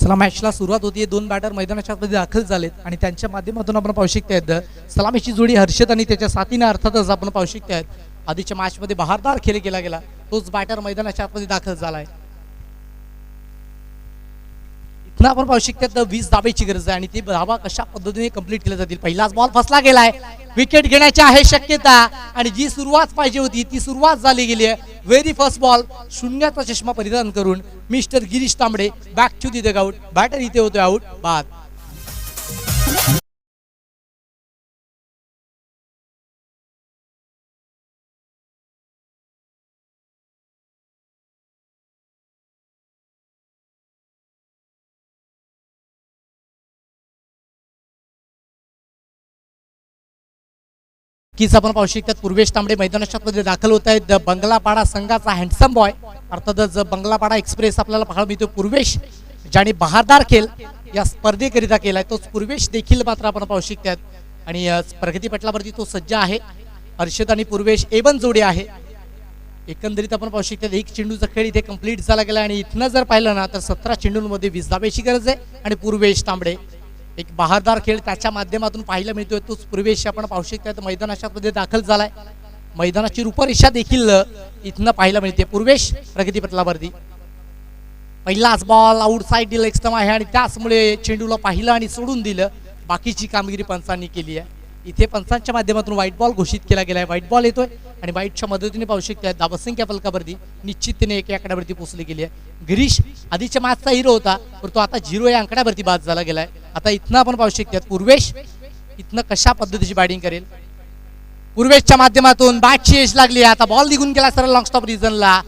चला मॅचला सुरुवात होती. दोन बॅटर मैदानाच्या आतमध्ये दाखल झालेत आणि त्यांच्या माध्यमातून आपण पाहू शकतायत सलामीची जोडी हर्षद आणि त्याच्या साथीने अर्थातच आपण पाहू शकतायत आधीच्या मॅचमध्ये बहारदार खेळ केला गेला तोच बॅटर मैदानाच्या आतमध्ये दाखल झालाय. इथं आपण पाहू शकतात 20 धाब्याची गरज आहे आणि ती धाबा कशा पद्धतीने कंप्लीट केल्या जातील. पहिलाच बॉल फसला गेलाय, विकेट घेण्याची आहे शक्यता आणि जी सुरुवात पाहिजे होती ती सुरुवात झाली गेली आहे. व्हेरी फर्स्ट बॉल, शून्याचा चष्मा परिधान करून mister Girish Tambade back to the dugout. Batter इथे होते आउट बाद. कीच आपण पाहू शकतात पूर्वेश तांबडे मैदानाच्या मध्ये दाखल होत आहेत. बंगलापाडा संघाचा हँडसम बॉय अर्थातच बंगलापाडा एक्सप्रेस आपल्याला पाहायला मिळतो. पूर्वेश ज्याने बहारदार खेळ या स्पर्धेकरिता केलाय तोच पूर्वेश देखील मात्र आपण पाहू शकतात आणि प्रगती पटलावरती तो सज्ज आहे. हर्षद आणि पूर्वेश एवन जोडी आहे. एकंदरीत आपण पाहू शकतात एक चेंडूचा खेळ इथे कंप्लीट झाला गेला आणि इथनं जर पाहिलं ना तर 17 चेंडूंमध्ये 20 धाब्याची गरज आहे आणि पूर्वेश तांबडे एक बहारदार खेळ त्याच्या माध्यमातून पाहायला मिळतोय. तोच पूर्वेश आपण पाहू शकतात मैदानाच्या मध्ये दाखल झालाय. मैदानाची रूपरेषा देखील इथनं पाहायला मिळते. पूर्वेश प्रगती पटलावरती पहिलाच बॉल आउटसाइड लेग स्टंप आहे आणि त्याचमुळे चेंडूला पाहिलं आणि सोडून दिलं. बाकीची कामगिरी पंचांनी केली आहे. इथे पंचांच्या माध्यमातून व्हाईट बॉल घोषित केला गेलाय. व्हाईट बॉल येतोय आणि व्हाईटच्या मदतीने पाहू शकतात धावसंख्या फलकावरती निश्चिततेने एक आकड्यावरती पोहोचली गेली आहे. गिरीश आधीच्या मॅचचा हिरो होता पण तो आता 0 या आकड्यावरती बाद झाला गेलाय. आता इथनं आपण पाहू शकतात पूर्वेश इथनं कशा पद्धतीची बॅटिंग करेल. पूर्वेशच्या माध्यमातून बॅटची एज लागली. आता बॉल निघून गेला सरळ लॉंग स्टॉप रिजनला.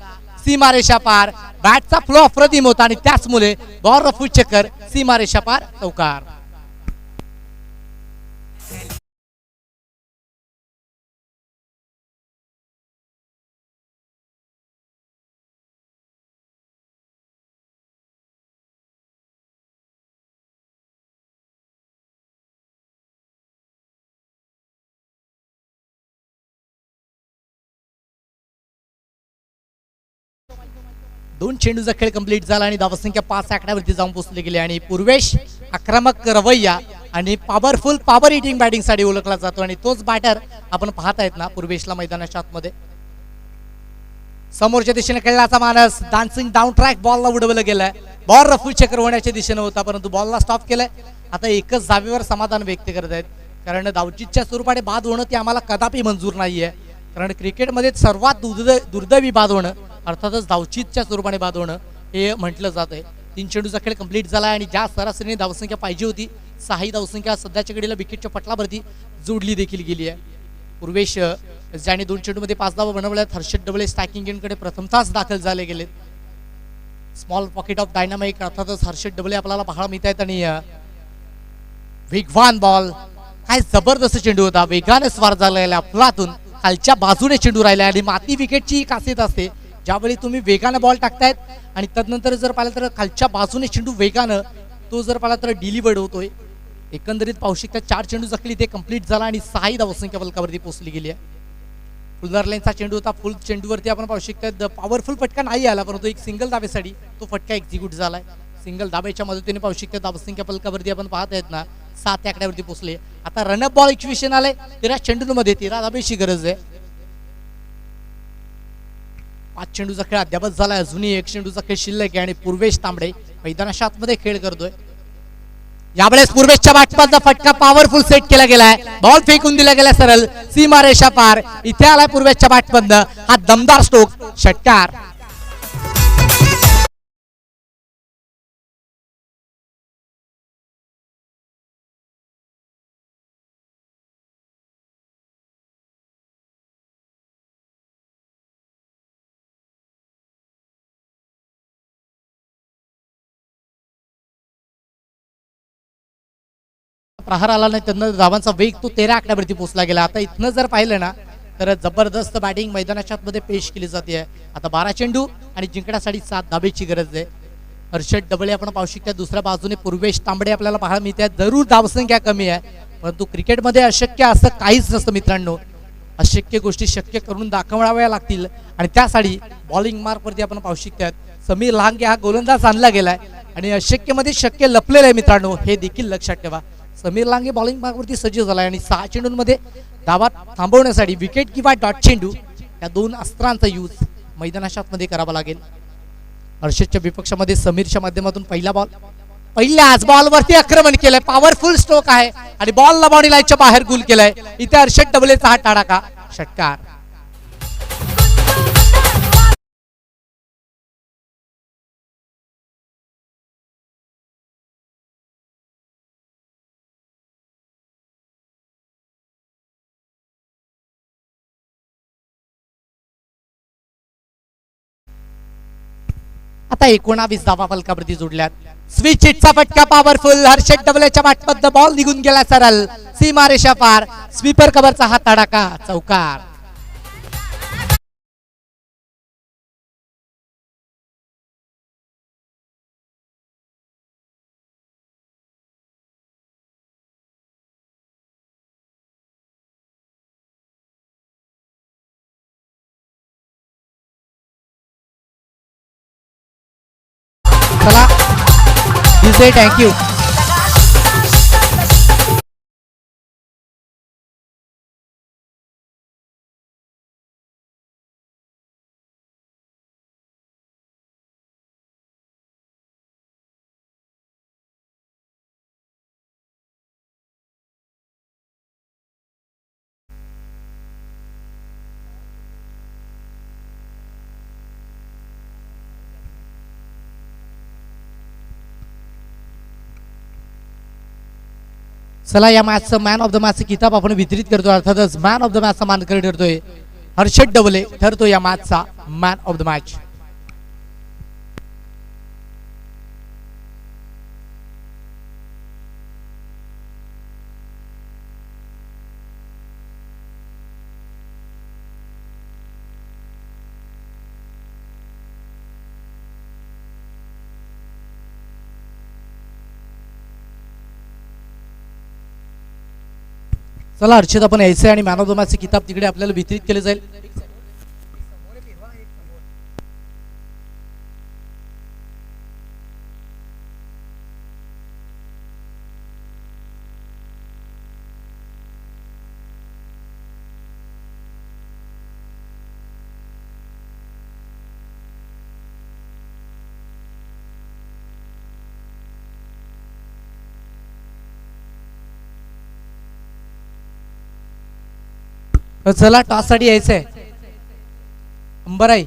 सीमारेषा पार. बॅटचा फ्लो अप्रतिम होता आणि त्याचमुळे बॉल रफू चक्कर सीमारेषा पार चौकार. दोन चेंडूचा खेळ कंप्लीट झाला आणि धावसंख्या 5 आकड्यावरती जाऊन पोहोचले गेले आणि पूर्वेश आक्रमक रवैया आणि पॉवरफुल पॉवर हिटिंग बॅटिंग साठी ओळखला जातो आणि तोच बॅटर आपण पाहत आहेत ना पूर्वेशला मैदानाच्या आतमध्ये. समोरच्या दिशेने खेळण्याचा मानस डान्सिंग डाऊन ट्रॅक बॉलला उडवलं गेलाय. बॉल रफू चक्कर होण्याच्या दिशेने होता परंतु बॉलला स्टॉप केलाय. आता एकच जागेवर समाधान व्यक्त करत आहेत कारण धावचीतच्या स्वरूपाने बाद होणं ते आम्हाला कदापि मंजूर नाहीये. कारण क्रिकेटमध्ये सर्वात दुर्दैवी बाद होणं अर्थातच धावचीतच्या स्वरूपाने बाद होणं हे म्हटलं जात आहे. 3 चेंडूचा खेळ कंप्लीट झाला आणि ज्या सरासरीने धावसंख्या पाहिजे होती 6 धावसंख्या सध्याच्या घडीला विकेटच्या पटलावरती जोडली देखील गेली आहे. पूर्वेश ज्याने 2 चेंडूमध्ये 5 धावा बनवल्यात. हर्षद डबले स्टॅकिंग गेमकडे प्रथमताच दाखल झाले गेलेत. स्मॉल पॉकेट ऑफ डायनामिक अर्थातच हर्षद डबले आपल्याला पाहायला मिळत आहेत आणि वेगवान बॉल काय जबरदस्त चेंडू होता. वेगाने स्वार झालेला अफलातून खालच्या बाजूने चेंडू राहिला आणि माती विकेटची खासियत असते ज्यावेळी तुम्ही वेगाने बॉल टाकतायत आणि तदनंतर जर पाहिलं तर खालच्या बाजूने चेंडू वेगानं तो जर पाहिला तर डिलिव्हर्ड होतोय. एकंदरीत पाहू शकता 4 चेंडूचा खेळ इथे कंप्लीट झाला आणि 6 धावसंख्या फलकावरती पोहोचली गेली आहे. फुलदार लाईनचा चेंडू होता. फुल चेंडूवरती आपण पाहू शकता पॉवरफुल फटका नाही आला परंतु एक सिंगल धाब्यासाठी तो फटका एक्झिक्यूट झालाय. सिंगल धाब्याच्या मदतीने पाहू शकता धावसंख्या फलकावरती आपण पाहत आहेत ना 7 आकड्यावरती पोहोचले. आता रनअप बॉल इक्वेशन आले. 13 चेंडूंमध्ये 13 धाब्याची गरज आहे. 5 चेंडूचा खेळ अद्यापच झाला. अजूनही 1 चेंडूचा खेळ शिल्लक आहे आणि पूर्वेश तांबडे मैदानाच्या आतमध्ये खेळ करतोय. यावेळेस पूर्वेशच्या बॅटमधला फटका पॉवरफुल सेट केला गेलाय. बॉल फेकून दिला गेला सरळ सीमारेषा पार. इथे आलाय पूर्वेशच्या बॅटमधनं हा दमदार स्ट्रोक षटकार. प्रहार आला नाही त्यांना धावांचा वेग तो 13 आकड्यावरती पोहोचला गेला. आता इथनं जर पाहिलं ना तर जबरदस्त बॅटिंग मैदानाच्या मध्ये पेश केली जाते. आता 12 चेंडू आणि जिंकण्यासाठी 7 धाब्याची गरज आहे. हर्षद डबले आपण पाहू शकता. दुसऱ्या बाजूने पूर्वेश तांबडे आपल्याला पाहायला मिळते. जरूर धावसंख्या कमी आहे परंतु क्रिकेटमध्ये अशक्य असं काहीच नसतं मित्रांनो. अशक्य गोष्टी शक्य करून दाखवाव्या लागतील आणि त्यासाठी बॉलिंग मार्कवरती आपण पाहू शकतात समीर लांगे हा गोलंदाज आणला गेलाय. आणि अशक्यमध्ये शक्य लपलेलं आहे मित्रांनो, हे देखील लक्षात ठेवा. समीर लांगे बॉलिंग भागावरती सज्ज झालाय आणि 6 चेंडूंमध्ये धावा थांबवण्यासाठी विकेट किंवा डॉट चेंडू या 2 अस्त्रांचा यूज मैदानाच्या आतमध्ये करावा लागेल. हर्षदच्या विपक्षामध्ये समीरच्या माध्यमातून पहिल्याच बॉलवरती आक्रमण केलंय. पॉवरफुल स्ट्रोक आहे आणि बॉलला बॉडी लाईनच्या बाहेर गुल केलाय. इथे हर्षद डबलेचा हा टाळाका षटकार. आता 19 धावा फलकावरती जोडल्यात. स्विच हिटचा फटका पॉवरफुल. हर्षद डबलेच्या बाटमध्ये बॉल निघून गेला सरळ सीमारेषा पार. स्वीपर कव्हरचा हा तडाखा चौकार. चला विजय, थँक्यू. चला या मॅचचं मॅन ऑफ द मॅचचं किताब आपण वितरित करतो. अर्थातच मॅन ऑफ द मॅचचा मानकरी ठरतोय हर्षद डबले, ठरतो या मॅचचा मॅन ऑफ द मॅच. चला हर्षद आपण यायचंय आणि मॅन ऑफ द मॅचचे किताब तिकडे आपल्याला वितरित केले जाईल. चला टॉस साठी यायचंय अंबराई.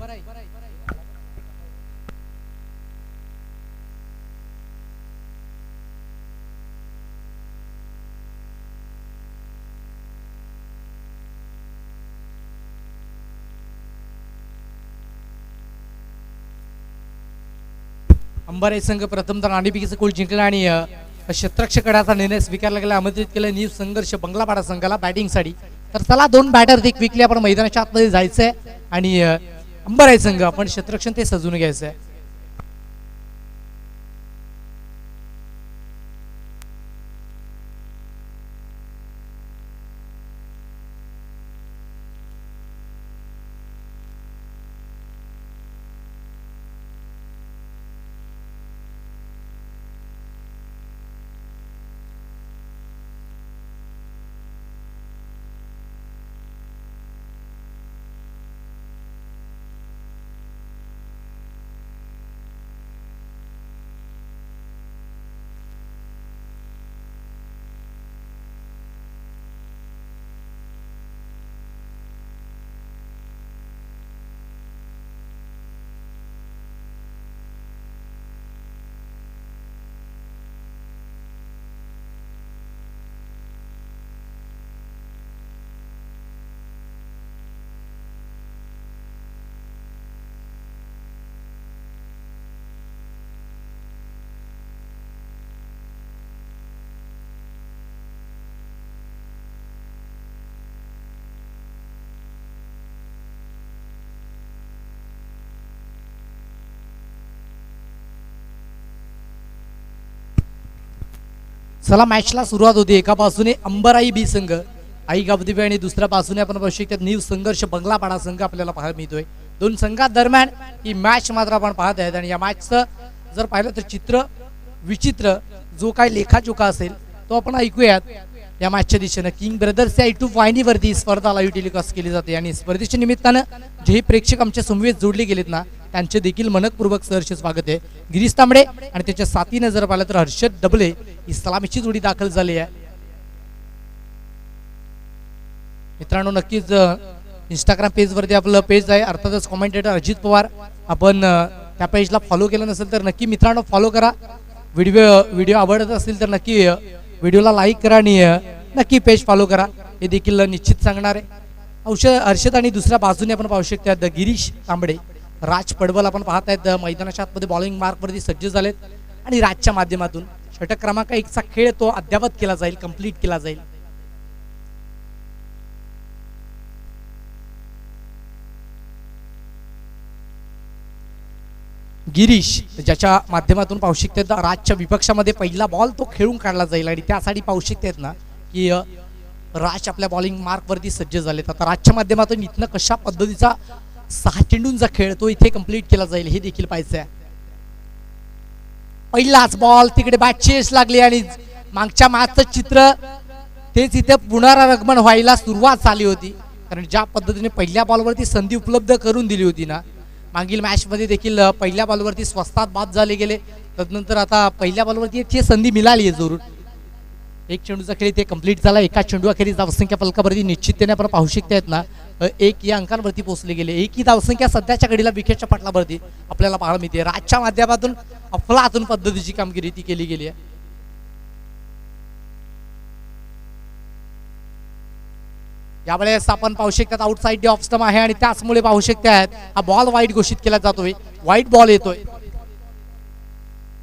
अंबराई संघ प्रथमतः नाणेफेकीचा गोल जिंकला आणि क्षेत्ररक्षकाचा निर्णय स्वीकारला गेला. आमंत्रित केलं न्यू संघर्ष बंगलापाडा संघाला बॅटिंगसाठी. तर चला 2 बॅटर क्विकली आपण मैदानाच्या आतमध्ये जायचंय आणि अंबराई संघ आपण क्षेत्ररक्षण ते सजून घ्यायचंय. चला मॅचला सुरुवात होती. एका बाजूने अंबराई बी संघ आई गावदेवी आणि दुसऱ्या बाजूने आपण पाहू शकतो न्यू संघर्ष बंगलापाडा संघ आपल्याला पाहायला मिळतोय. 2 संघात दरम्यान ही मॅच मात्र आपण पाहत आहेत आणि या मॅचचं जर पाहिलं तर चित्र विचित्र जो काय लेखाजोखा असेल तो आपण ऐकूयात या मॅचच्या दिशेनं. किंग ब्रदर्सच्या YouTube वाहिनीवरती स्पर्धा लाईव्ह टेलिकास्ट केली जाते आणि स्पर्धेच्या निमित्तानं जे प्रेक्षक आमच्या समवेत जोडले गेलेत ना त्यांचे देखील मनपूर्वक सहर्ष स्वागत आहे. गिरीश तांबडे आणि त्याच्या साथीनं जर पाहिलं तर हर्षद डबले ही सलामीची जोडी दाखल झाली आहे. मित्रांनो नक्कीच इंस्टाग्राम पेजवरती आपलं पेज आहे, अर्थातच कॉमेंटेटर अजित पवार. आपण त्या पेजला फॉलो केलं नसेल तर नक्की मित्रांनो फॉलो करा. व्हिडिओ आवडत असेल तर नक्की व्हिडिओला लाईक करा आणि नक्की पेज फॉलो करा, हे देखील निश्चित सांगणार आहे. हर्षद आणि दुसऱ्या बाजूने आपण पाहू शकता गिरीश तांबडे, राज पडवल आपण पाहत आहेत मैदानाच्या आतमध्ये बॉलिंग मार्कवरती सज्ज झालेत आणि राजच्या माध्यमातून षटक क्रमांक 1चा खेळ तो अद्यावत केला जाईल, कंप्लीट केला जाईल. गिरीश ज्याच्या माध्यमातून पाहू शकतात राजच्या विपक्षामध्ये पहिला बॉल तो खेळून काढला जाईल आणि त्यासाठी पाहू शकतात ना की राज आपल्या बॉलिंग मार्कवरती सज्ज झालेत. आता राजच्या माध्यमातून इथनं कशा पद्धतीचा 6 चेंडूंचा खेळ तो इथे कंप्लीट केला जाईल हे देखील पाहायचं आहे. पहिलाच बॉल तिकडे बॅट चेस लागली आणि मागच्या मॅचचं चित्र तेच इथे पुनरागमन व्हायला सुरुवात झाली होती. कारण ज्या पद्धतीने पहिल्या बॉलवरती संधी उपलब्ध करून दिली होती ना, मागील मॅचमध्ये देखील पहिल्या बॉलवरती स्वस्तात बाद झाले गेले, तदनंतर आता पहिल्या बॉलवरती एक संधी मिळाली आहे जरूर. एक चेंडूचा खेळ ते कंप्लीट झाला. एका चेंडू अखेरीस धावसंख्या फलकावरती निश्चिततेने आपण पाहू शकतायत ना 1 या अंकांवरती पोहोचले गेले. 1 ही धावसंख्या सध्याच्या घडीला विकेटच्या पटलावरती आपल्याला पाहायला मिळते. राजच्या माध्यमातून अफलातून पद्धतीची कामगिरी ती केली गेली आहे. यावेळेस आपण पाहू शकतात आउटसाइड ऑफ स्टंप आहे आणि त्याचमुळे पाहू शकतात हा बॉल वाईट घोषित केला जातोय, वाईट बॉल येतोय.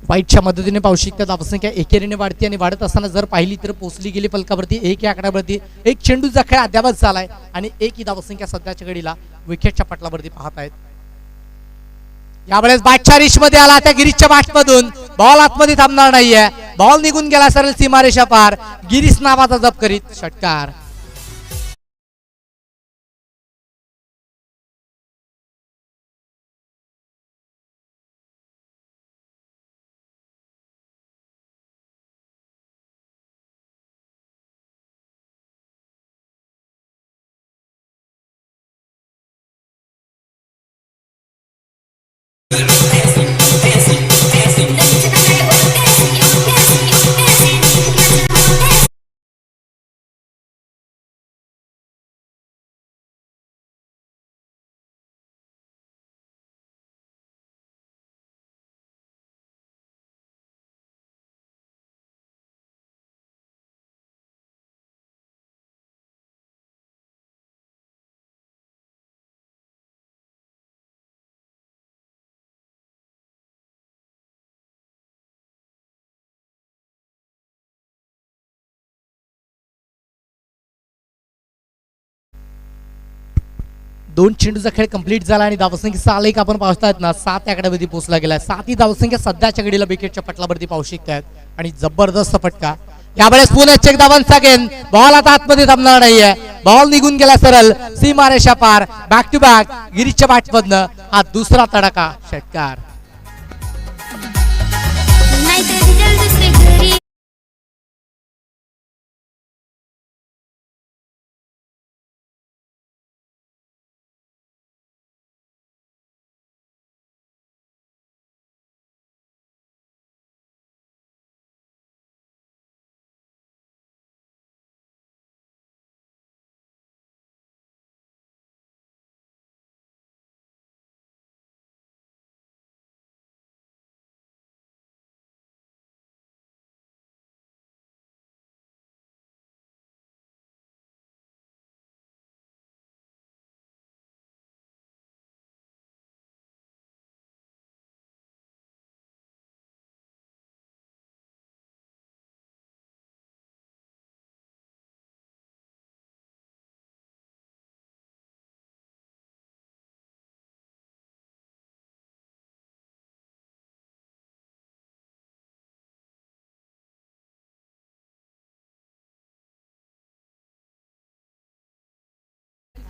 वाईटच्या मदतीने पाहू शकतात धावसंख्या एकेरीने वाढते आणि वाढत असताना जर पाहिली तर पोहोचली गेली फलकावरती 1 या आकड्यावरती. एक चेंडूचा खेळ अद्यावत झालाय आणि 1 ही धावसंख्या सध्याच्या घडीला विकेटच्या पटलावरती पाहत आहेत. यावेळेस बॅटच्या रिश मध्ये आला त्या गिरीशच्या बॅटमधून बॉल आतमध्ये थांबणार नाहीये. बॉल निघून गेला सरळ सीमारेषा पार. गिरीश नावाचा जप करीत षटकार. दोन चेंडूचा खेळ कंप्लीट झाला आणि धावसंख्येचा आलेख आपण पाहतायत ना 7 आकड्यावरती पोहोचला गेला. 7 ही धावसंख्या सध्याच्या घडीला विकेटच्या पटलावरती पाहू शकतात आणि जबरदस्त फटका. यावेळेस पुन्हा चेक धावांचा गेंद, बॉल आता आतमध्ये थांबणार नाहीये. बॉल निघून गेला सरळ सीमारेषा पार. बॅक टू बॅक गिरीशच्या बॅटमधनं हा दुसरा तडाखा षटकार.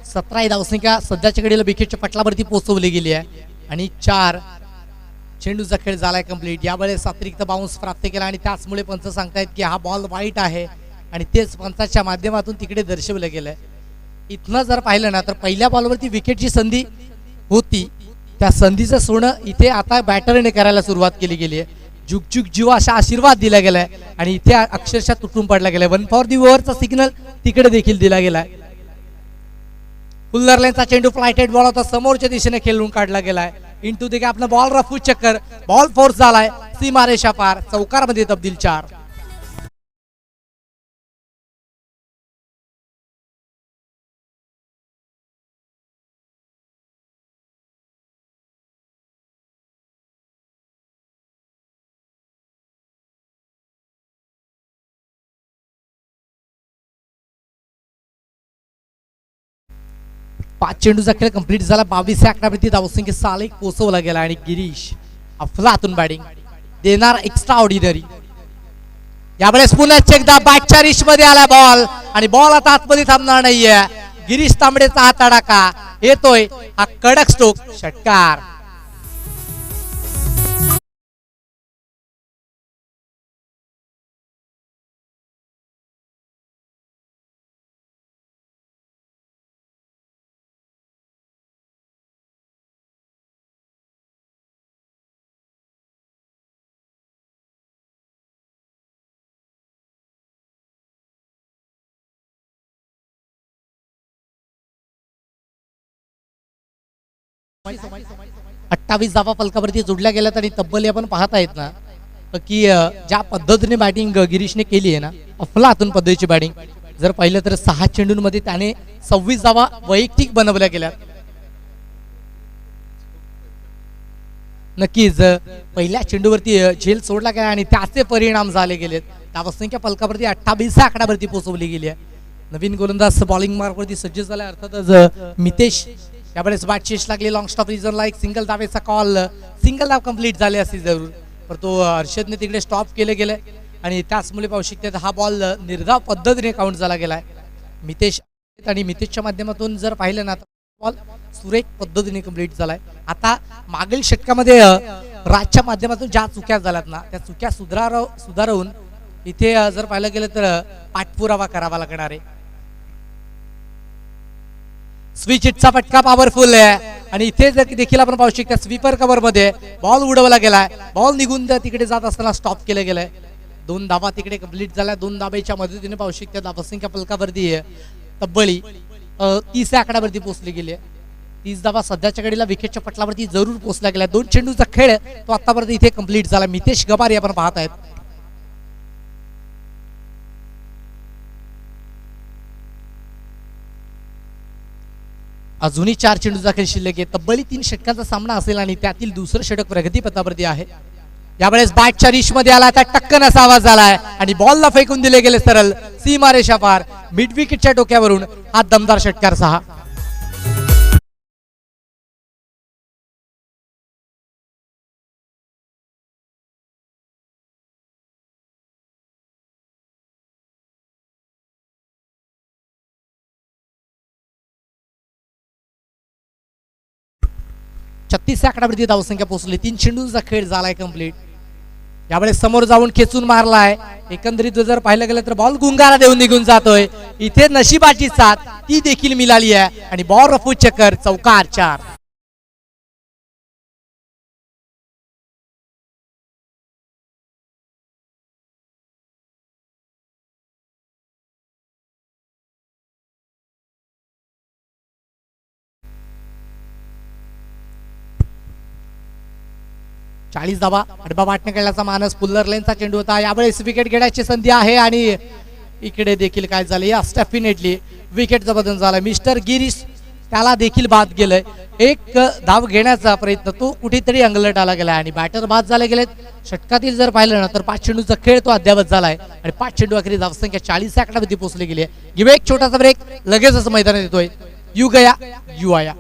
सतरा धावसंख्या सध्याच्या घडीला विकेटच्या पटलावरती पोहोचवली गेली आहे आणि 4 चेंडूचा खेळ झालाय कंप्लीट. यावेळेस अतिरिक्त बाउन्स प्राप्त केला आणि त्याचमुळे पंच सांगतायत की हा बॉल वाईट आहे आणि तेच पंचाच्या माध्यमातून तिकडे दर्शवलं गेलंय. इथनं जर पाहिलं ना तर पहिल्या बॉलवरती विकेटची संधी होती, त्या संधीचं सोनं इथे आता बॅटरने करायला सुरुवात केली गेली आहे. जुग जुग जीवा असा आशीर्वाद दिला गेलाय आणि इथे अक्षरशः तुटून पडला गेलाय. 1 फॉर दी ओव्हरचा सिग्नल तिकडे देखील दिला गेलाय. फुल्लरलेनचा चेंडू फ्लायटेड बॉल होता, समोरच्या दिशेने खेळून काढला गेलाय. इंटू द गॅपनं बॉल रफू चक्कर, बॉल फोर्स झालाय, सीमारेषा पार, चौकारमध्ये तब्दील 4. पाच चेंडूचा खेळ कंप्लीट झाला. 22 आकड्यावरती धावसंख्या साल एक पोहोचवला गेला आणि गिरीश अफलातून बॅटिंग देणार एक्स्ट्रा ऑर्डिनरी. यावेळेस पुन्हा एकदा बॅटच्या रिश मध्ये आला बॉल आणि बॉल आता आतमध्ये थांबणार नाहीये. गिरीश तांबडेचा हा तडाखा येतोय, हा कडक स्ट्रोक, षटकार. अठ्ठावीस धावा फलकावरती जोडल्या गेल्यात आणि तब्बल आपण पाहत आहेत ना की ज्या पद्धतीने बॅटिंग गिरीशने केली आहे ना, अफलातून पद्धतीची बॅटिंग. जर पाहिलं तर 6 चेंडूंमध्ये त्याने 26 धावा वैयक्तिक बनवल्या गेल्या. नक्कीच पहिल्या चेंडूवरती झेल सोडला गेला आणि त्याचे परिणाम झाले गेलेत. धावसंख्या फलकावरती 28 आकड्यावरती पोहोचवली गेली आहे. नवीन गोलंदाज बॉलिंग मार्कवरती सज्ज झाला, अर्थातच मितेश. यावेळेस बॅट चेस लागली, लॉंग स्टॉप रिझनला एक सिंगल धावेचा कॉल, सिंगल धाव कंप्लीट झाले असते जरूर, पण तो हर्षदने तिकडे स्टॉप केले गेले आणि त्याचमुळे पाहू शकते हा बॉल निर्धाव पद्धतीने काउंट झाला गेलाय. मितेश आणि मितेशच्या माध्यमातून जर पाहिलं ना तर बॉल सुरेख पद्धतीने कंप्लीट झालाय. आता मागील षटकामध्ये राजच्या माध्यमातून ज्या चुक्या झाल्यात ना त्या चुक्या सुधारवून इथे जर पाहिलं गेलं तर पाठपुरावा करावा लागणार आहे. स्विच हिटचा फटका पॉवरफुल आहे आणि इथे देखील आपण पाहू शकता स्वीपर कव्हर मध्ये बॉल उडवला गेलाय. बॉल निघून तिकडे जात असताना स्टॉप केलं गेलंय. 2 धावा तिकडे कंप्लीट झाल्या. 2 धाब्याच्या मदतीने पाहू शकता धावसंख्या फलकावरती तब्बली 30 आकड्यावरती पोहोचली गेली आहे. 30 धावा सध्याच्या घडीला विकेटच्या पटलावरती जरूर पोहोचला गेला. 2 चेंडूचा खेळ तो आतापर्यंत इथे कंप्लीट झाला. मितेश गबारी आपण पाहत आहेत. अजूनही 4 चेंडूचा खेळ शिल्लक आहे. तब्बली 3 षटकांचा सामना असेल आणि त्यातील दुसरं षटक प्रगतीपथावरती आहे. यावेळेस बॅटच्या रिश मध्ये आला, त्या टक्कन असा आवाज झालाय आणि बॉलला फेकून दिले गेले सरळ सीमारेषा पार. मिड विकेटच्या डोक्यावरून हा दमदार षटकार 6. छत्तीस आकड्यावरती धावसंख्या पोहोचली. 3 चेंडूंचा खेळ झालाय कंप्लीट. यावेळेस समोर जाऊन खेचून मारलाय. एकंदरीत जर पाहिलं गेलं तर बॉल गुंगारा देऊन निघून जातोय. इथे नशिबाची साथ ती देखील मिळाली आहे आणि बॉल रफू चक्कर, चौकार 4. चाळीस धावा अडबा वाटणे खेळण्याचा मानस. पुल्लर लेनचा चेंडू होता. यावेळेस विकेट घेण्याची संधी आहे आणि इकडे देखील काय झालं, या डेफिनेटली विकेटचा बदल झाला. मिस्टर गिरीश त्याला देखील बाद गेलंय. एक धाव घेण्याचा प्रयत्न तो कुठेतरी अंगलट आला गेला आणि बॅटर बाद झाले गेलेत. षटकातील जर पाहिलं ना तर 5 चेंडूचा खेळ तो अद्यावत झालाय आणि 5 चेंडू अखेरीस धावसंख्या 40 आकड्यावरती पोहोचली गेली आहे. घेऊ एक छोटासा ब्रेक, लगेचच मैदानात येतोय यू गया यू आया.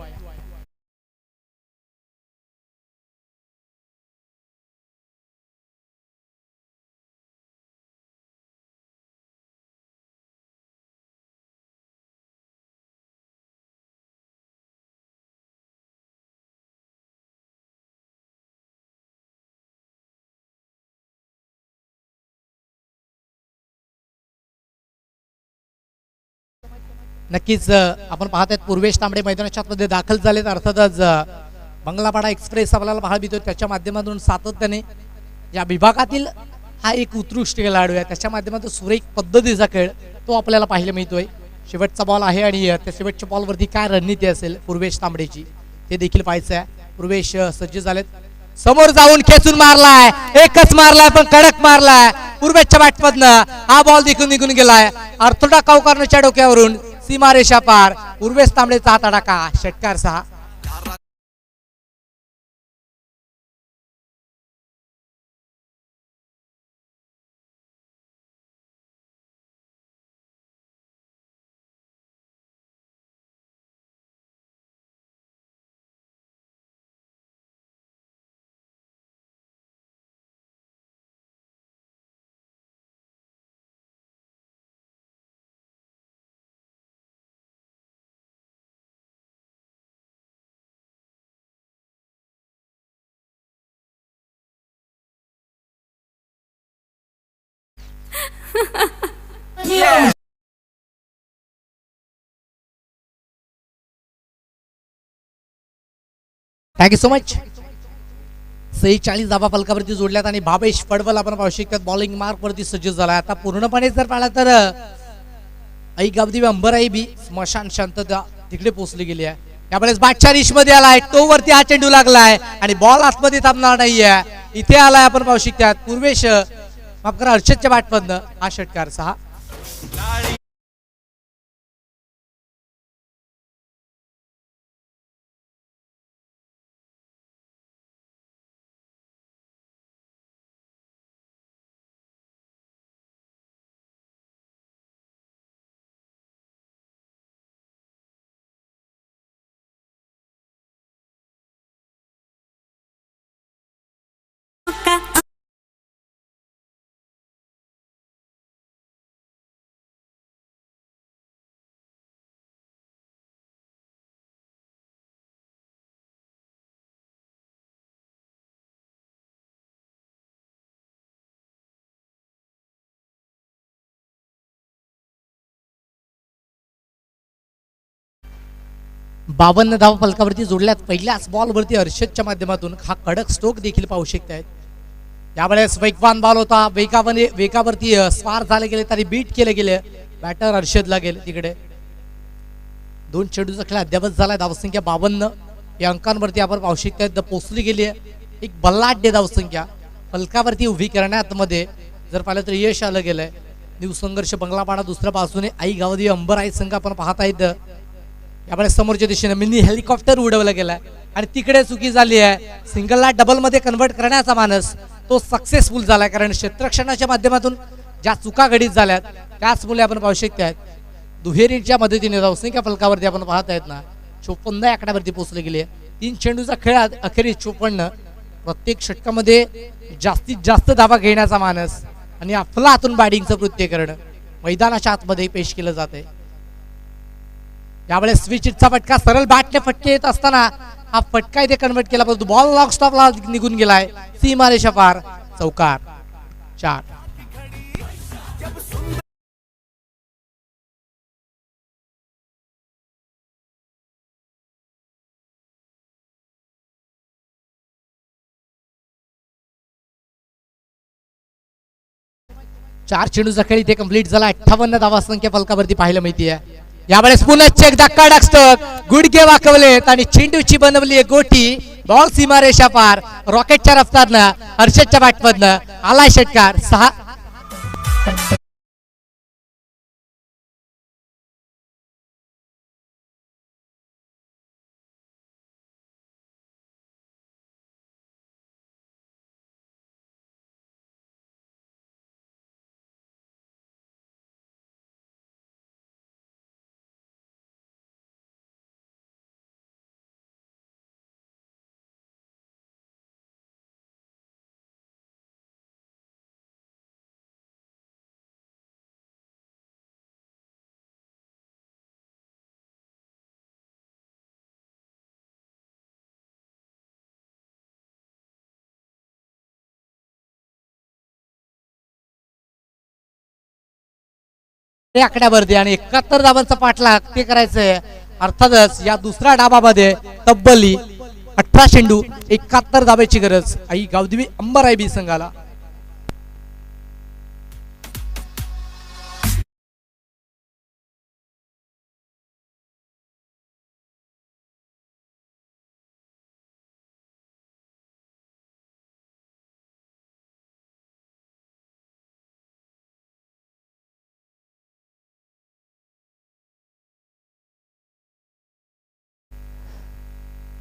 नक्कीच आपण पाहत आहेत पूर्वेश तांबडे मैदानाच्या आतमध्ये दाखल झालेत. अर्थातच बंगलापाडा एक्सप्रेस आपल्याला पाहायला मिळतो, त्याच्या माध्यमातून सातत्याने या विभागातील हा एक उत्कृष्ट खेळाडू आहे, त्याच्या माध्यमातून सुरेख पद्धतीचा खेळ तो आपल्याला पाहायला मिळतोय. शेवटचा बॉल आहे आणि त्या शेवटच्या बॉलवरती काय रणनीती असेल पूर्वेश तांबडेची ते देखील पाहायचं आहे. पूर्वेश सज्ज झालेत, समोर जाऊन खेचून मारलाय, एकच मारलाय पण कडक मारलाय पूर्वेशच्या बॅटमधनं. हा बॉल देखील निघून गेलाय अर्थोडा कावकरच्या डोक्यावरून, सीमारेषा पार. पूर्वेश तांबडेचा हात अडका, षटकार 6. Thank you so much. 46 धाबा फलकावरती जोडल्यात आणि भावेश पडवल आपण पाहू शकतात बॉलिंग मार्क वरती सज्ज झाला. आता पूर्णपणे जर पाहिला तर आई गावदेवी अंबराई बी स्मशान शांतता तिकडे पोहोचली गेली आहे. यावेळेस बादशाह रिश मध्ये आलाय, तो वरती हा चेंडू लागलाय आणि बॉल आतमध्ये थांबणार नाहीये. इथे आलाय आपण पाहू शकतात पूर्वेश, माफ करा हर्षदच्या बॅटमधनं. हा षटकार 6. बावन्न धावा फलकावरती जोडल्यात. पहिल्याच बॉलवरती हर्षदच्या माध्यमातून हा कडक स्ट्रोक देखील पाहू शकतायत. यावेळेस वेगवान बॉल होता, वेगावरती स्वार झाले गेले तरी बीट केले गेले. बॅटर हर्षदला गेले तिकडे. 2 चेंडूचा खेळ अद्यावत झालाय. धावसंख्या 52 या अंकांवरती आपण पाहू शकतायत पोहोचली गेली आहे. एक बल्लाढ्य धावसंख्या फलकावरती उभी करण्यात मध्ये जर पाहिलं तर यश आलं गेलंय. न्यू संघर्ष बंगलापाडा दुसऱ्या बाजूने आई गावदेवी अंबराई संघ आपण पाहत आहेत. यामुळे समोरच्या दिशेने मिनी हेलिकॉप्टर उडवलं गेलाय आणि तिकडे चुकी झाली आहे. सिंगलला डबल मध्ये कन्वर्ट करण्याचा मानस तो सक्सेसफुल झालाय, कारण क्षेत्ररक्षणाच्या माध्यमातून ज्या चुका घडीत झाल्यात त्याच मुले आपण पाहू शकतात. दुहेरीच्या मदतीने धावसंख्या फलकावरती आपण पाहत आहेत ना 54 आकड्यावरती पोहोचले गेले. 3 चेंडूचा खेळ अखेरीस 54. प्रत्येक षटकामध्ये जास्तीत जास्त धावा घेण्याचा मानस आणि अफलातून बॅटिंगचं कृत्य करणं मैदानाच्या आतमध्ये पेश केलं जाते. यावेळेस स्विचचा फटका सरळ बॅटने फटके येत असताना हा फटका इथे कन्वर्ट केला, परंतु बॉल लॉक स्टॉपला निघून गेलाय. सीमारेषा पार, चौकार 4. 4 चेंडूचा खेळ इथे कंप्लीट झाला. 58 धावा संख्या फलकावरती पाहायला मिळते. यावेळेस पुन्हा चेक धक्का डाकस्टक गुडघे वाकवलेत आणि चेंडूची बनवली आहे गोटी. बॉल सीमारेषा पार, रॉकेटच्या रफ्तारनं हर्षदच्या बॅटमधनं आलाय षटकार 6. ते आकड्यावरती आणि 71 धावांचा पाठलाग ते करायचंय. अर्थातच या दुसऱ्या डाबामध्ये तब्बली 18 चेंडू 71 धाब्याची गरज आई गावदेवी अंबराई बी संघाला.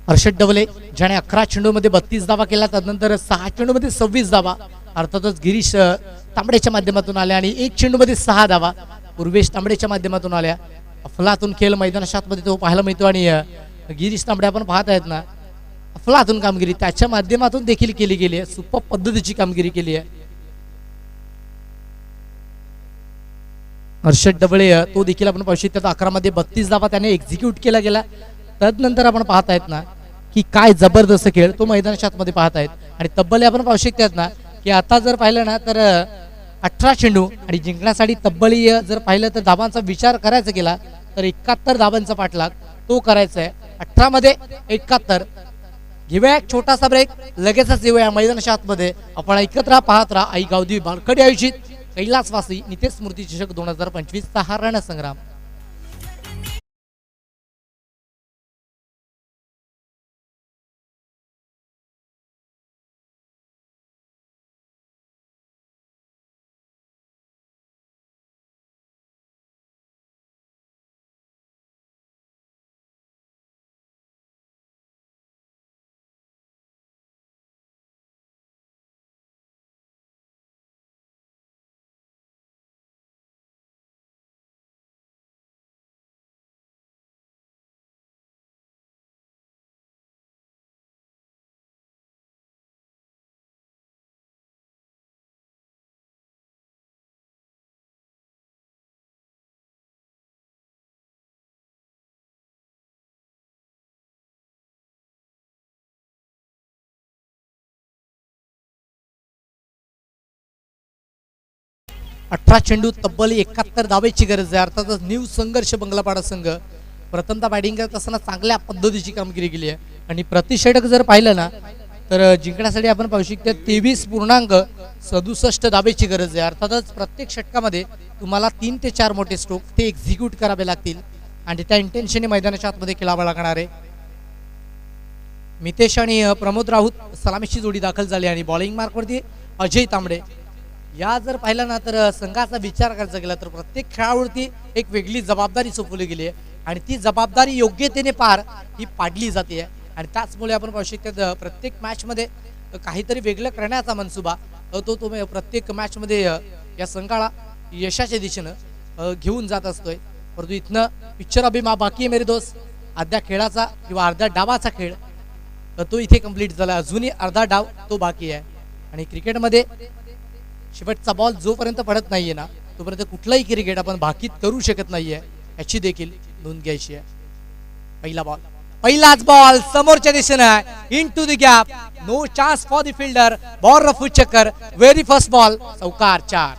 हर्षद डवले ज्याने 11 चेंडूमध्ये 32 धावा केला, त्यानंतर 6 चेंडूमध्ये 26 धावा. अर्थातच गिरीश तांबडेच्या माध्यमातून आल्या आणि 1 चेंडूमध्ये 6 धावा पूर्वेश तांबडेच्या माध्यमातून आल्या. अफलातून खेळ मैदानात मध्ये तो पाहायला मिळतो आणि गिरीश तांबडे आपण पाहत आहेत ना, अफलातून कामगिरी त्याच्या माध्यमातून देखील केली गेली आहे. सुपर पद्धतीची कामगिरी केली आहे. हर्षद डबळे तो देखील आपण पाहू शकतो. 11 मध्ये 32 धावा त्याने एक्झिक्यूट केला गेला. त्यानंतर आपण पाहत आहेत ना की काय जबरदस्त खेळ तो मैदानात मध्ये पाहत आहेत. आणि तब्बल आपण पाहू शकतात ना की आता जर पाहिलं ना तर 18 चेंडू आणि जिंकण्यासाठी तब्बली जर पाहिलं तर धावांचा विचार करायचा केला तर 71 धावांचा पाठलाग तो करायचा आहे. 18 मध्ये 71. घेऊया एक छोटासा ब्रेक, लगेचच येऊया मैदानात मध्ये. आपण एकत्र पाहत राहा आई गावदेवी बालकडी आयोजित कैलासवासी नितेश स्मृती चषक 2025 चा हा रणसंग्राम. अठरा चेंडू तब्बल 71 धावेची गरज आहे. अर्थातच न्यू संघर्ष बंगलापाडा संघ प्रथमतः बॅटिंग करत असताना चांगल्या पद्धतीची कामगिरी केली आहे आणि प्रतिषेधक जर पाहिलं ना तर जिंकण्यासाठी आपण पाहू शकतो 23.67 धावेची गरज आहे. अर्थातच प्रत्येक षटकामध्ये तुम्हाला 3 ते 4 मोठे स्ट्रोक ते एक्झिक्यूट करावे लागतील आणि त्या इंटेन्शनने मैदानाच्या आतमध्ये खेळावं लागणार आहे. मितेश आणि प्रमोद राऊत सलामीची जोडी दाखल झाली आणि बॉलिंग मार्कवरती अजय तांबडे. या जर पाहिलं ना तर संघाचा विचार करायचा गेला तर प्रत्येक खेळाडूवरती एक वेगळी जबाबदारी सोपवली गेली आहे आणि ती जबाबदारी योग्यतेने पार ही पाडली जाते आणि त्याचमुळे आपण पाहू शकतो प्रत्येक मॅचमध्ये काहीतरी वेगळं करण्याचा मनसुबा तो प्रत्येक मॅचमध्ये या संघाला यशाच्या दिशेनं घेऊन जात असतोय. परंतु इथनं पिक्चर अभी बाकी आहे मेरे दोस्त. अर्ध्या खेळाचा किंवा अर्ध्या डावाचा खेळ तो इथे कंप्लीट झाला. अजूनही अर्धा डाव तो बाकी आहे आणि क्रिकेटमध्ये शेवटचा बॉल जोपर्यंत पडत नाहीये ना तोपर्यंत कुठलाही क्रिकेट आपण भाकीत करू शकत नाहीये याची देखील नोंद घ्यायची आहे. पहिला बॉल, पहिलाच बॉल समोरच्या दिशेनं into the gap, no chance for the fielder. Ball रफू चक्कर, व्हेरी फर्स्ट बॉल, चौकार 4.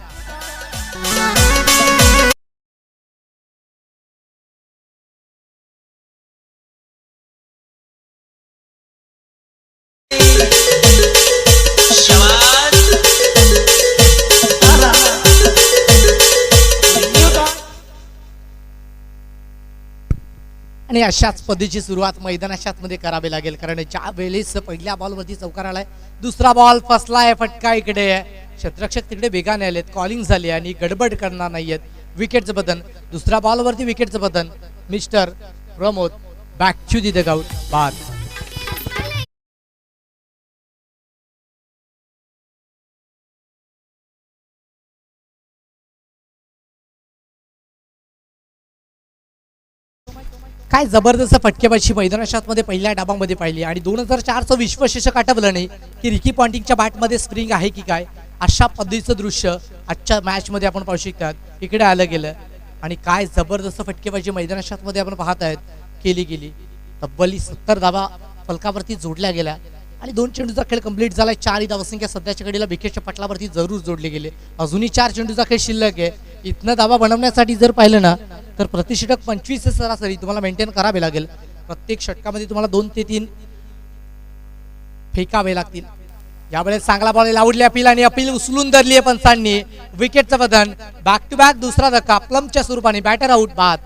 आणि अशाच पद्धतीची सुरुवात मैदानाच्या मध्ये करावी लागेल कारण ज्या वेळेस पहिल्या बॉलवरती चौकार आलाय, दुसरा बॉल फसलाय, फटका इकडे आहे, क्षेत्ररक्षक तिकडे वेगाने आलेत, कॉलिंग झाली आणि गडबड करणार नाहीयेत. विकेटचं बदन, दुसऱ्या बॉलवरती विकेटचं बदन. Mister Pramod back to the dugout, बाद. काय जबरदस्त फटकेबाजी मैदानाच्या मध्ये पहिल्या डाबामध्ये पाहिली आणि 2004चं विश्वचषक आठवलं नाही की रिकी पॉन्टिंगच्या बॅटमध्ये स्प्रिंग आहे की काय. अशा पद्धतीचं दृश्य आजच्या मॅचमध्ये आपण पाहू शकतात. इकडे आलं गेलं आणि काय जबरदस्त फटकेबाजी मैदानाच्या मध्ये आपण पाहत आहेत केली गेली. तब्बली 70 धावा फलकावरती जोडल्या गेल्या आणि 2 चेंडूचा खेळ कंप्लीट झाला. 4 धावसंख्या सध्याच्या घडीला विकेटच्या पटलावरती जरूर जोडले गेले. अजूनही 4 चेंडूचा खेळ शिल्लक आहे. इथनं धावा बनवण्यासाठी जर पाहिलं ना तर प्रतिषटक 25 सरासरी तुम्हाला मेंटेन करावे लागेल. प्रत्येक षटकामध्ये तुम्हाला 2 ते 3 फेकावे लागतील. यावेळेस चांगला बॉल लावली अपील आणि अपील उचलून धरली आहे पंचांनी. विकेटचं बदन, बॅक टू बॅक दुसरा धक्का प्लमच्या स्वरूपाने, बॅटर आउट बाद.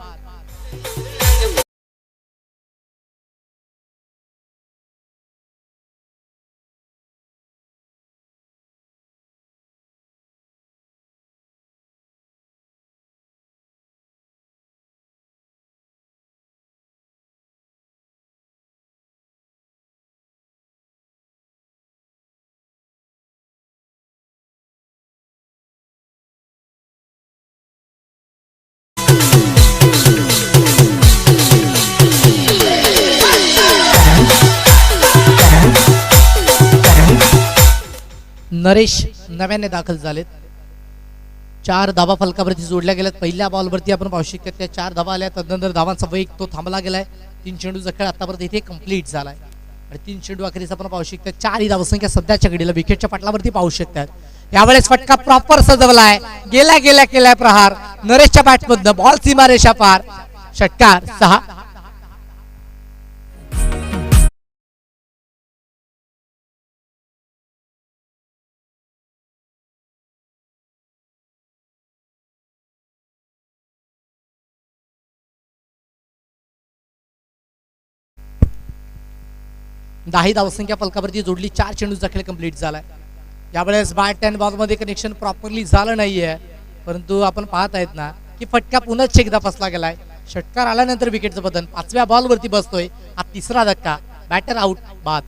नरेश नव्याने दाखल झालेत. 4 धावा फलकावरती जोडल्या गेल्यात. पहिल्या बॉलवरती आपण पाहू शकतो त्या 4 धावा आल्या. तदनंतर धावांचा वेग तो थांबला गेलाय. 3 चेंडूचा खेळ आतापर्यंत इथे कंप्लीट झालाय आणि 3 चेंडू अखेरीस आपण पाहू शकतो 4 ही धावसंख्या सध्याच्या घडीला विकेटच्या पटलावरती पाहू शकतात. यावेळेस फटका प्रॉपर सजवलाय. गेल्या गेल्या केलाय प्रहार नरेशच्या बॅटमधनं. बॉल सीमारेषा पार. षटकार 6. दाही धावसंख्या फलकावरती जोडली. 4 चेंडूचा खेळ कंप्लीट झालाय. यावेळेस बॅट अँड बॉल मध्ये कनेक्शन प्रॉपरली झालं नाहीये, परंतु आपण पाहत आहेत ना की फटका पुन्हा एकदा फसला गेलाय. षटकार आल्यानंतर विकेटचं बदन 5व्या बॉलवरती बसतोय. हा तिसरा धक्का, बॅटर आउट बाद.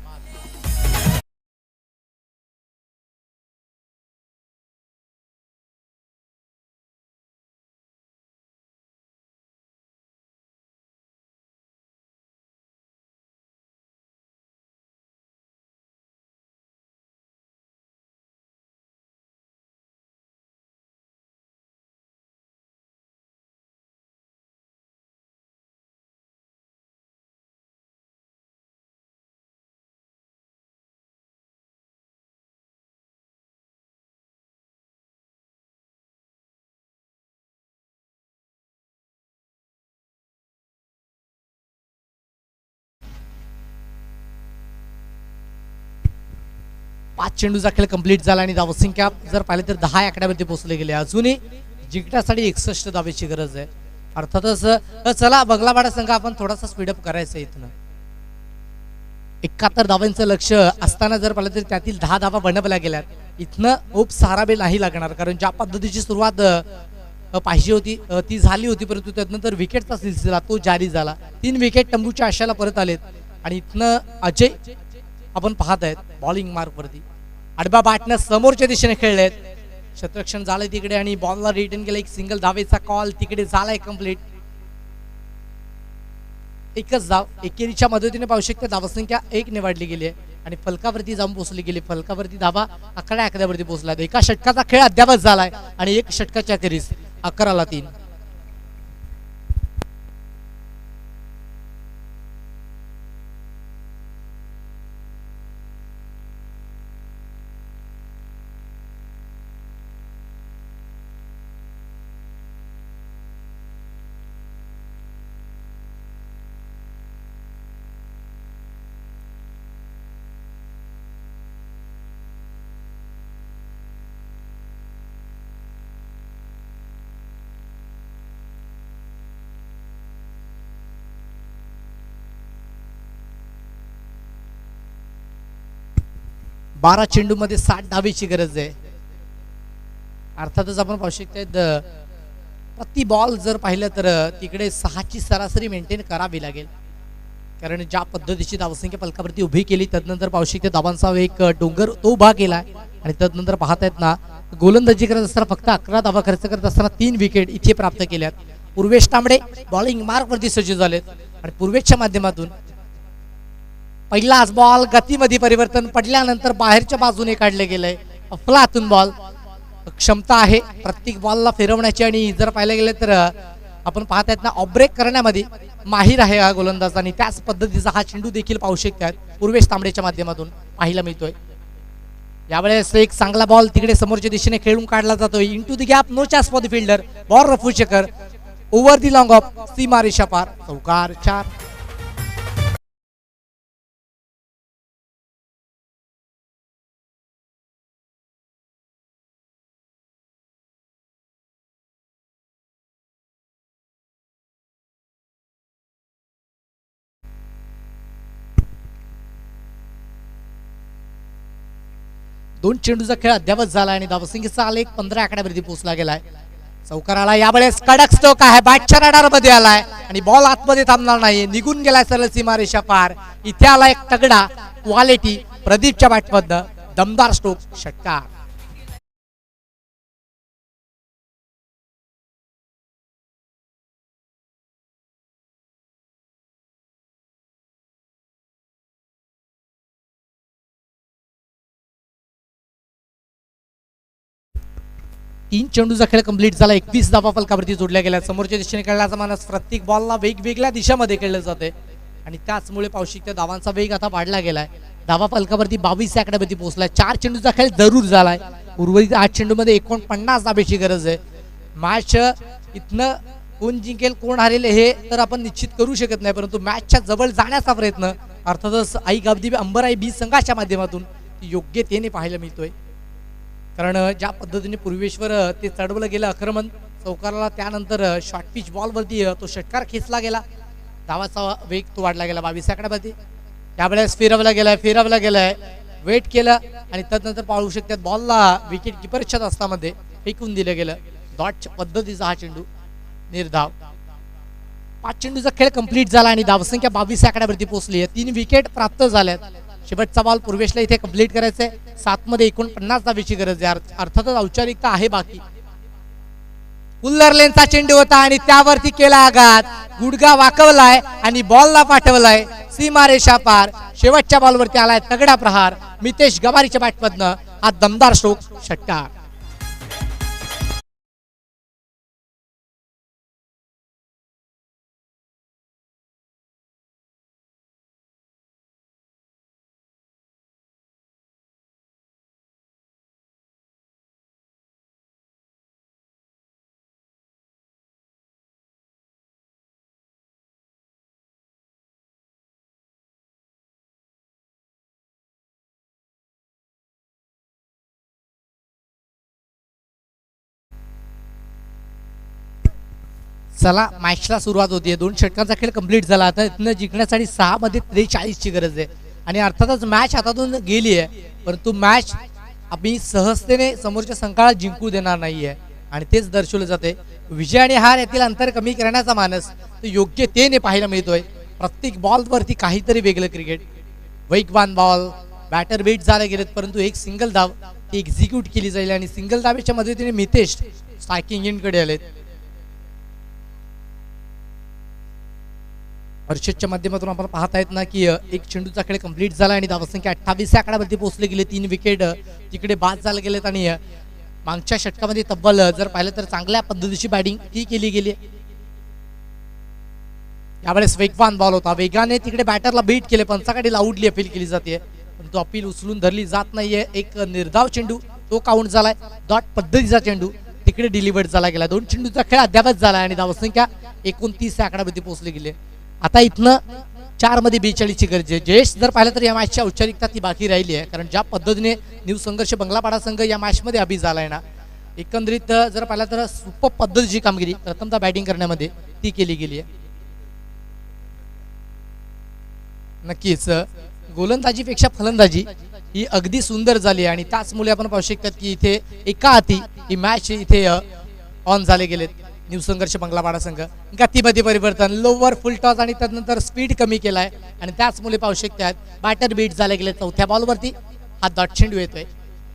पाच चेंडूचा खेळ कंप्लीट झाला आणि धावसंख्या जर पाहिलं तर 10 आकड्यावरती पोहोचले गेले. अजूनही जिंकण्यासाठी 61 धावेची गरज आहे. अर्थातच चला बंगलापाडा संघ आपण थोडासा स्पीडअप करायचा. इथनं 71 धावांचं लक्ष असताना जर पाहिलं तर त्यातील 10 धावा बनवल्या गेल्यात. इथनं खूप साराबे नाही लागणार, कारण ज्या पद्धतीची सुरुवात पाहिजे होती ती झाली होती, परंतु त्यानंतर विकेटचा सिलसिला तो जारी झाला. 3 विकेट तंबूच्या आशाला परत आलेत आणि इथनं अजय आपण पाहत आहेत बॉलिंग मार्क वरती. आडबा बॅटनं समोरच्या दिशेने खेळलेत. क्षेत्ररक्षण झालंय तिकडे आणि बॉलला रिटर्न केलं. एक सिंगल धावेचा कॉल तिकडे झालाय कंप्लीट. एकच धाव एकेरीच्या मदतीने पाहू शकते. धावसंख्या 1 ने वाढली गेली आहे आणि फलकावरती जाऊन पोहोचली गेली. फलकावरती धावा 11 आकड्यावरती पोहोचला. एका षटकाचा खेळ अद्यापच झालाय आणि 1 षटकाच्या अखेरीस 11ला 3. बारा चेंडू मध्ये 60 धावेची गरज आहे. अर्थातच आपण पाहू शकतो प्रति बॉल जर पाहिलं तर तिकडे 6ची सरासरी मेंटेन करावी लागेल, कारण ज्या पद्धतीची धावसंख्या फलकावरती उभी केली त्यानंतर पाहू शकतो धावांचा एक डोंगर तो उभा केला आणि त्यानंतर पाहत आहेत ना गोलंदाजी करत असताना फक्त 11 धावा खर्च करत असताना 3 विकेट इथे प्राप्त केल्यात. पूर्वेश तांबडे बॉलिंग मार्क वरती सज्ज झालेत आणि पूर्वेशच्या माध्यमातून पहिलाच बॉल गतीमध्ये परिवर्तन पडल्यानंतर बाहेरच्या बाजूने काढले गेले. अफलातून बॉल क्षमता आहे प्रत्येक बॉलला फिरवण्याची आणि जर पाहायला गेले तर आपण पाहत आहेत ना ऑफ ब्रेक करण्यामध्ये माहिर आहे हा गोलंदाज आणि त्याच पद्धतीचा हा चेंडू देखील पाहू शकतात पूर्वेश तांबडेच्या माध्यमातून पाहायला मिळतोय. यावेळेस एक चांगला बॉल तिकडे समोरच्या दिशेने खेळून काढला जातोय. Into the gap, no chance for the fielder. Ball रफू शेकर ओव्हर दी लॉंग ऑफ, सीमा रेषा पार, चौकार 4. दोन चेंडूचा खेळ अद्यावत झाला आणि धावसंख्येचा आलेख 15 आकड्यावरती पोहोचला गेलाय. चौकाराला यावेळेस कडक स्ट्रोक आहे, बॅटच्या रडार मध्ये आलाय आणि बॉल आतमध्ये थांबणार नाही, निघून गेलाय सरळ सीमारेषा पार. इथे आला एक तगडा क्वालिटी प्रदीपच्या बॅटमधनं, दमदार स्ट्रोक, षटकार. तीन चेंडूचा खेळ कंप्लीट झाला, 21 धावा फलकावरती जोडल्या गेल्या. समोरच्या दिशेने खेळण्याचा मानस प्रत्येक बॉलला वेगवेगळ्या दिशामध्ये खेळलं जाते आणि त्याचमुळे पावशिक त्या धावांचा वेग आता वाढला गेलाय. धावा फलकावरती 22 आकड्यावरती पोहोचलाय. 4 चेंडूचा खेळ जरूर झालाय. उर्वरित 8 चेंडूमध्ये 49 धाब्याची गरज आहे. मॅच इथनं कोण जिंकेल कोण हरेल हे तर आपण निश्चित करू शकत नाही, परंतु मॅचच्या जवळ जाण्याचा प्रयत्न अर्थातच आई गावदी अंबराई बी संघाच्या माध्यमातून योग्यतेने पाहायला मिळतोय. कारण ज्या पद्धतीने पूर्वेश्वर ते चढवलं गेलं आक्रमण चौकाराला, त्यानंतर शॉर्ट पिच बॉलवरती तो षटकार खेचला गेला, धावाचा वेग तो वाढला गेला 22 आकड्यावरती. त्यावेळेस फिरवला गेलाय, वेट केलं आणि त्यानंतर पाहू शकतात बॉलला विकेट किपरच्या दस्तामध्ये फेकून दिलं गेलं. डॉट पद्धतीचा हा चेंडू, निर्धाव. 5 चेंडूचा खेळ कंप्लीट झाला आणि धावसंख्या 22 आकड्यावरती पोहोचली आहे. 3 विकेट प्राप्त झाल्यात. शेवटचा बॉल पूर्वेशला इथे कंप्लीट करायचा आहे. 7 मध्ये 49 धावेची गरज आहे. अर्थातच औपचारिकता आहे बाकी. पुल्लर लेनचा चेंडू होता आणि त्यावरती केला आघात, गुडगा वाकवलाय आणि बॉलला पाठवलाय सीमारेषा पार. शेवटच्या बॉलवरती आलाय तगडा प्रहार मितेश गवारीच्या बॅटमधनं, हा दमदार स्ट्रोक, षटकार. चला मॅचला सुरुवात होतीये. 2 षटकांचा खेळ कंप्लीट झाला. आता इथनं जिंकण्यासाठी 6 मध्ये 43 ची गरज आहे आणि अर्थातच मॅच हातातून गेली आहे, परंतु मॅच आम्ही सहजतेने समोरच्या संघाला जिंकू देणार नाहीये आणि तेच दर्शवलं जाते. विजय आणि हार यातील अंतर कमी करण्याचा मानस तो योग्यतेने पाहायला मिळतोय. प्रत्येक बॉलवरती काहीतरी वेगळं क्रिकेट, वेगवान बॉल, बॅटर वेट झाले गेलेत, परंतु एक सिंगल धाव ती एक्झिक्यूट केली जाईल आणि सिंगल धावेच्या मदतीने मितेश स्ट्रायकिंग एंडकडे आलेत. हर्षदच्या माध्यमातून आपण पाहत आहेत ना की एक चेंडूचा खेळ कंप्लीट झाला आणि धावसंख्या 28 आकड्यावरती पोहोचले गेले. 3 विकेट तिकडे बाद झाले गेलेत आणि मागच्या षटकामध्ये तब्बल जर पाहिलं तर चांगल्या पद्धतीची बॅटिंग ती केली गेली. यावेळेस वेगवान बॉल होता, वेगाने तिकडे बॅटरला बीट केले, पंचाकडे आउटली अपील केली जाते, पण तो अपील उचलून धरली जात नाहीये. एक निर्धाव चेंडू तो काउंट झालाय. डॉट पद्धतीचा चेंडू तिकडे डिलिव्हर्ड झाला गेला. 2 चेंडूचा खेळ अद्यापच झाला आणि धावसंख्या 29 आकड्यावरती पोहोचली गेली. आता इथनं 4 मध्ये 42 ची गरज आहे. जयेश जर पाहिलं तर या मॅचची औपचारिकता ती बाकी राहिली आहे, कारण ज्या पद्धतीने न्यू संघर्ष बंगलापाडा संघ या मॅच मध्ये अभि झालाय ना, एकंदरीत जर पाहिलं तर सुपर पद्धतीची कामगिरी प्रथमतः बॅटिंग करण्यामध्ये ती केली गेली आहे. नक्कीच गोलंदाजीपेक्षा फलंदाजी ही अगदी सुंदर झाली आणि त्याचमुळे आपण पाहू शकतात की इथे एका हाती ही मॅच इथे ऑन झाले गेलेत. न्यू संघर्ष बंगलापाडा संघ गतीमध्ये परिवर्तन, लोवर फुल टॉस आणि त्यानंतर स्पीड कमी केलाय आणि त्याचमुळे पाहू शकतात बॅटर बीट झाले गेले. चौथ्या बॉलवरती हा डॉट चेंडू येतोय.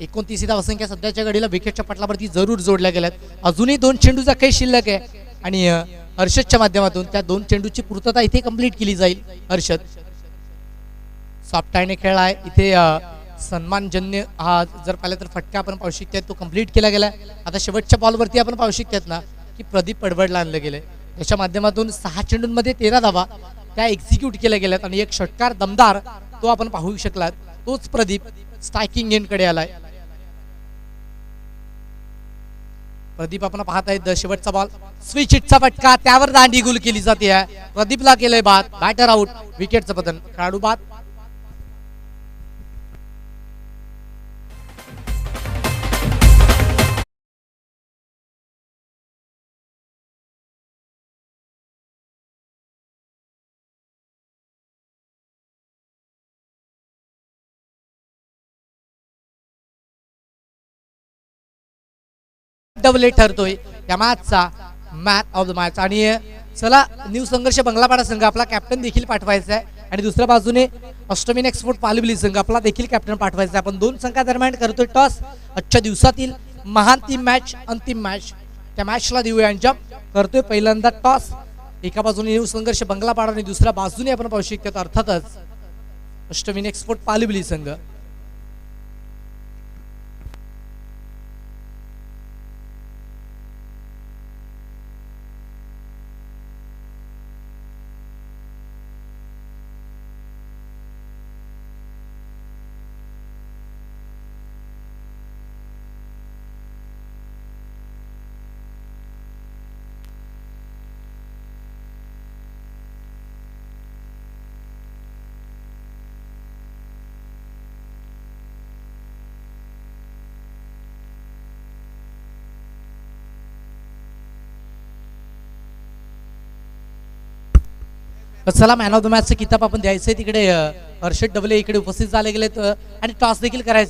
29 धावसंख्या सध्याच्या घडीला विकेटच्या पटलावरती जरूर जोडल्या गेल्यात. अजूनही 2 चेंडूचा खेळ शिल्लक आहे आणि हर्षदच्या माध्यमातून त्या 2 चेंडूची पूर्तता इथे कंप्लीट केली जाईल. हर्षद सॉफ्ट खेळलाय इथे, सन्मानजन्य हा जर पाहिलं तर फटका आपण पाहू शकतात तो कंप्लीट केला गेला. आता शेवटच्या बॉलवरती आपण पाहू शकतात ना की प्रदीप पडवडला आणलं गेले. त्याच्या माध्यमातून 6 चेंडूंमध्ये 13 धावा त्या एक्झिक्यूट केल्या गेल्यात आणि एक षटकार दमदार तो आपण पाहू शकलात. तोच प्रदीप स्ट्रायकिंग एंडकडे आलाय. प्रदीप आपण पाहत आहेत शेवटचा बॉल स्विच हिटचा फटका त्यावर दांडी गुल केली जाते आहे. प्रदीपला केलंय बाद. Batter out. विकेटचं पतन. खेळाडू बाद. डबल ठरतोय या मॅचचा मॅच ऑफ द मॅच. आणि चला न्यू संघर्ष बंगलापाडा संघ आपला कॅप्टन देखील पाठवायचा आहे आणि दुसऱ्या बाजूने अष्टमीन एक्सपोर्ट पालवली संघ आपला देखील कॅप्टन पाठवायचा आहे. आपण दोन संघादरम्यान करतोय टॉस. आजच्या दिवसातील महान अंतिम मॅच त्या मॅचला देऊया अंजाम. करतोय पहिल्यांदा टॉस. एका बाजूने न्यू संघर्ष बंगलापाडा आणि दुसऱ्या बाजूने आपण पाहू शकतो अर्थातच अष्टमीन एक्सपोर्ट पालवली संघ. चला मॅन ऑफ द मॅचचं किताब आपण द्यायचंय तिकडे हर्षद डबले इकडे उपस्थित झाले गेलेत आणि टॉस देखील करायचं.